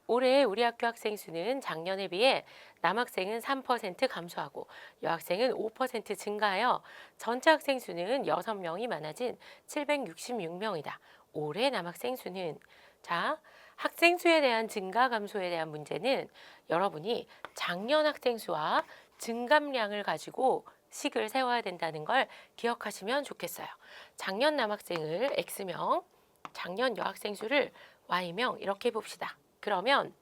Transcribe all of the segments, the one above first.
올해 우리 학교 학생 수는 작년에 비해 남학생은 3% 감소하고 여학생은 5% 증가하여 전체 학생 수는 6명이 많아진 766명이다. 올해 남학생 수는 자, 학생 수에 대한 증가 감소에 대한 문제는 여러분이 작년 학생 수와 증감량을 가지고 식을 세워야 된다는 걸 기억하시면 좋겠어요. 작년 남학생을 X명, 작년 여학생 수를 Y명 이렇게 봅시다. 그러면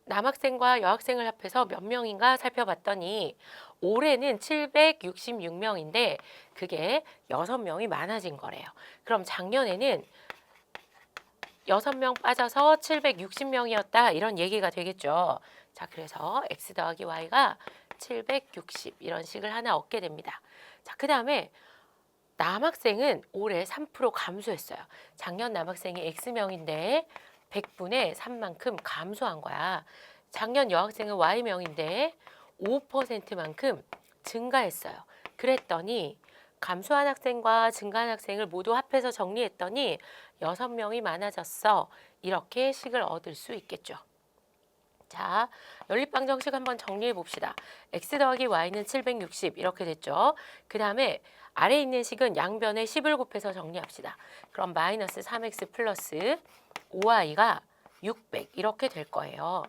남학생과 여학생을 합해서 몇 명인가 살펴봤더니 올해는 766명인데 그게 6명이 많아진 거래요. 그럼 작년에는 6명 빠져서 760명이었다 이런 얘기가 되겠죠. 자, 그래서 X 더하기 Y가 760 이런 식을 하나 얻게 됩니다. 자, 그 다음에 남학생은 올해 3% 감소했어요. 작년 남학생이 X명인데 100분의 3만큼 감소한 거야. 작년 여학생은 Y명인데 5%만큼 증가했어요. 그랬더니 감소한 학생과 증가한 학생을 모두 합해서 정리했더니 6명이 많아졌어. 이렇게 식을 얻을 수 있겠죠. 자, 연립방 정식 한번 정리해 봅시다. x 더하기 y는 760 이렇게 됐죠. 그 다음에 아래에 있는 식은 양변에 10을 곱해서 정리합시다. 그럼 마이너스 3x 플러스 5y가 600 이렇게 될 거예요.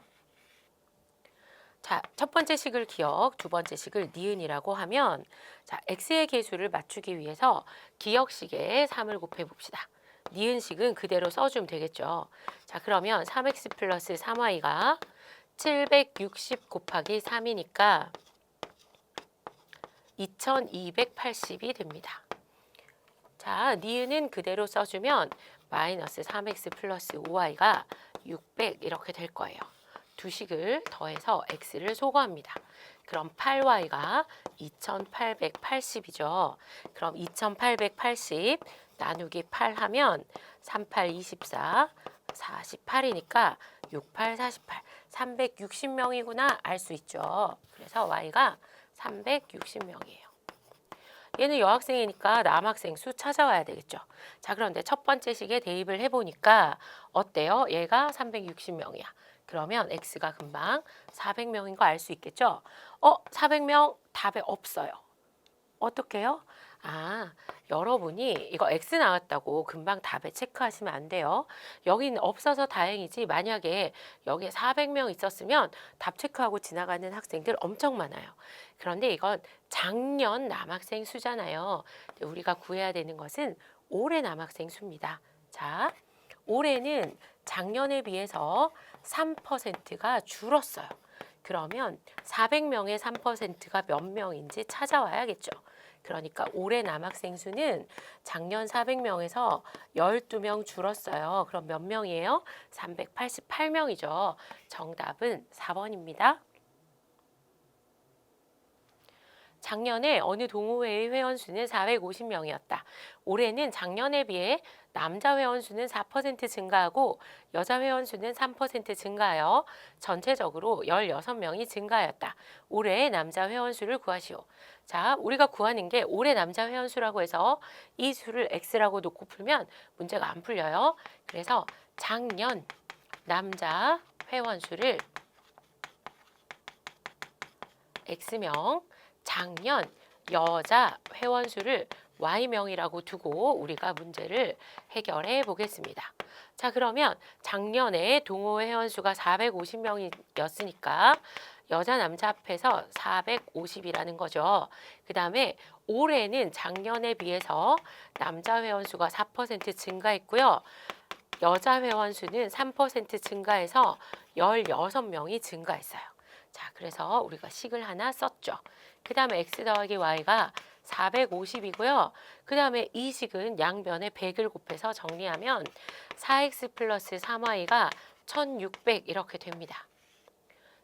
자, 첫 번째 식을 기억, 두 번째 식을 니은이라고 하면 자, x의 계수를 맞추기 위해서 기억식에 3을 곱해 봅시다. 니은식은 그대로 써주면 되겠죠. 자, 그러면 3x 플러스 3y가 760 곱하기 3이니까 2280이 됩니다. 자, 니은은 그대로 써주면 마이너스 3x 플러스 5y가 600 이렇게 될 거예요. 두 식을 더해서 x를 소거합니다. 그럼 8y가 2880이죠. 그럼 2880 나누기 8 하면 38, 24, 48이니까 68, 48, 360명이구나 알 수 있죠. 그래서 y가 360명이에요. 얘는 여학생이니까 남학생 수 찾아와야 되겠죠. 자, 그런데 첫 번째 식에 대입을 해보니까 어때요? 얘가 360명이야. 그러면 x가 금방 400명인 거 알 수 있겠죠? 400명 답에 없어요. 어떻게 해요? 아, 여러분이 이거 X 나왔다고 금방 답에 체크하시면 안 돼요. 여기는 없어서 다행이지 만약에 여기에 400명 있었으면 답 체크하고 지나가는 학생들 엄청 많아요. 그런데 이건 작년 남학생 수잖아요. 우리가 구해야 되는 것은 올해 남학생 수입니다. 자, 올해는 작년에 비해서 3%가 줄었어요. 그러면 400명의 3%가 몇 명인지 찾아와야겠죠. 그러니까 올해 남학생 수는 작년 400명에서 12명 줄었어요. 그럼 몇 명이에요? 388명이죠. 정답은 4번입니다. 작년에 어느 동호회의 회원수는 450명이었다. 올해는 작년에 비해 남자 회원수는 4% 증가하고 여자 회원수는 3% 증가하여 전체적으로 16명이 증가하였다. 올해 남자 회원수를 구하시오. 자, 우리가 구하는 게 올해 남자 회원수라고 해서 이 수를 x라고 놓고 풀면 문제가 안 풀려요. 그래서 작년 남자 회원수를 x명, 작년 여자 회원수를 y명이라고 두고 우리가 문제를 해결해 보겠습니다. 자, 그러면 작년에 동호회 회원수가 450명이었으니까 여자 남자 합해서 450이라는 거죠. 그 다음에 올해는 작년에 비해서 남자 회원수가 4% 증가했고요. 여자 회원수는 3% 증가해서 16명이 증가했어요. 자, 그래서 우리가 식을 하나 썼죠. 그 다음에 x 더하기 y가 450이고요. 그 다음에 이 식은 양변에 100을 곱해서 정리하면 4x 플러스 3y가 1600 이렇게 됩니다.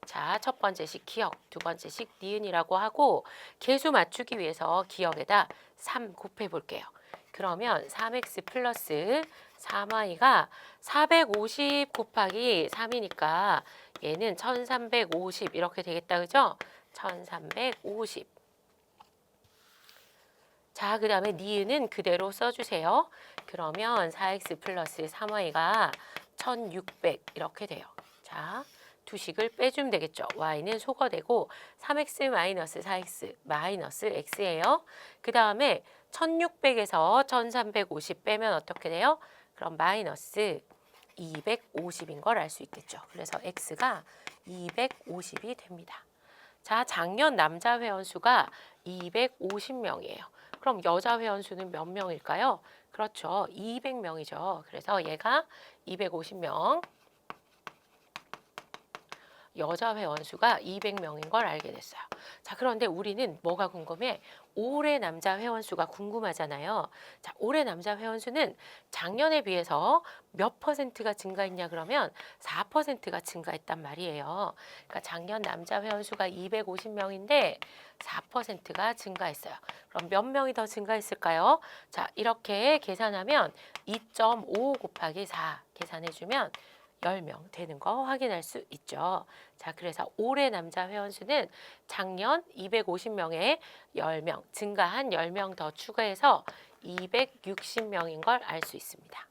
자, 첫 번째 식 기억, 두 번째 식 니은이라고 하고 계수 맞추기 위해서 기억에다 3 곱해 볼게요. 그러면 3x 플러스 3y가 450 곱하기 3이니까 얘는 1350 이렇게 되겠다. 그죠? 1350. 자, 그 다음에 니은은 그대로 써주세요. 그러면 4x 플러스 3y가 1600 이렇게 돼요. 자, 두식을 빼주면 되겠죠. y는 소거되고 3x 마이너스 4x 마이너스 x예요. 그 다음에 1600에서 1350 빼면 어떻게 돼요? 그럼 마이너스 250인 걸 알 수 있겠죠. 그래서 x가 250이 됩니다. 자, 작년 남자 회원수가 250명이에요. 그럼 여자 회원수는 몇 명일까요? 그렇죠. 200명이죠. 그래서 얘가 250명, 여자 회원수가 200명인 걸 알게 됐어요. 자, 그런데 우리는 뭐가 궁금해? 올해 남자 회원수가 궁금하잖아요. 자, 올해 남자 회원수는 작년에 비해서 몇 퍼센트가 증가했냐 그러면 4%가 증가했단 말이에요. 그러니까 작년 남자 회원수가 250명인데 4%가 증가했어요. 그럼 몇 명이 더 증가했을까요? 자, 이렇게 계산하면 2.5 곱하기 4 계산해주면 10명 되는 거 확인할 수 있죠. 자, 그래서 올해 남자 회원수는 작년 250명에 10명, 증가한 10명 더 추가해서 260명인 걸 알 수 있습니다.